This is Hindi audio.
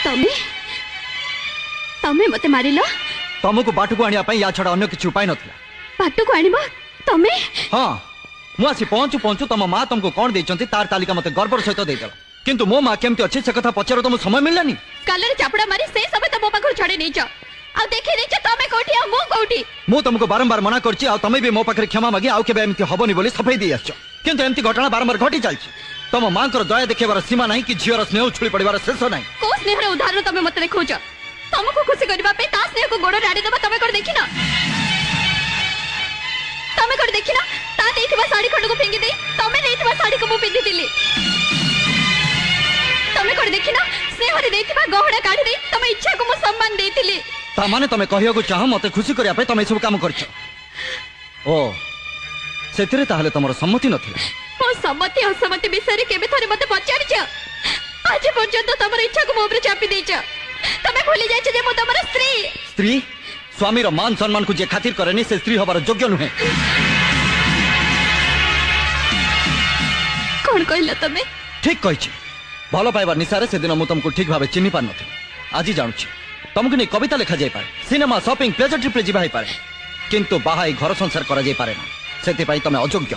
तमे तमे मते मारिल तुमको बाट को आने या छड़ा अन्य किसी उपाय नथिला। बाट को आनिबो तमे? हाँ मु आसी पहुंचु पहुंचु तुम माँ तुमको कौन देचंती तार तालिका मते गर्वर सहित देदेल किंतु मो माँ केमती अच्छी से कथा पचार तुम समय मिललानी। काले चापड़ा मारी से सब तो मो पाखर छड़े नहीं जा आ देखि नहीं तमे कोठी आ मो कोठी। मु तुमको बारंबार मना करछि आ तमे भी मो पाखरे क्षमा मागी आउ केबे एमती हबनी बोली सफाई दे आछो किंतु एमती घटना बारंबार घटी चलछि। तुम माँ को दया देखेबार सीमा नहीं कि झीर स्नेह उछुली पड़िबार शेष नहीं। को स्नेहर उदाहरण तमे मते देखौछ तुमको खुशी करबा पे ता स्नेह को गोड़ राडी दबा तमे कोड देखिना तमे कोड देखिना ता देथिबा साड़ी खंड को फेंगी दे तमे देथिबा साड़ी को मु पिंदी दिली तमे कोड देखिना स्नेह रे देथिबा गहड़ा काढी दे तमे इच्छा को मु सम्मान देथिली ता माने तमे कहियो को चाह मते खुशी करिया पे तमे सब काम करछ। ओ सेतिरे ताहले तमरो सम्मति नथिला। ओ सम्मति असम्मति विषय रे केबे थरे मते पचारिछ आज पर्यंत तमर इच्छा को मोबरे चापी देछ तमे भूली जाइछ जे मो तमर स्त्री। स्त्री स्वामी रो मान सम्मान को जे खातिर करेनी से स्त्री हबार योग्य नुहे। कोन कहला तमे? ठीक कहिछि भलो पाइबार निसारे से दिन मु तुमको ठीक भाबे चिन्हि पार नथि आज जानुछि तुमको नहीं कविता लिखा जाय पारे सिनेमा शॉपिंग प्लेजर ट्रिप रे जिबा पारे किंतु बाहाई घर संसार करा जाय पारे ना सेति पई तमे अयोग्य।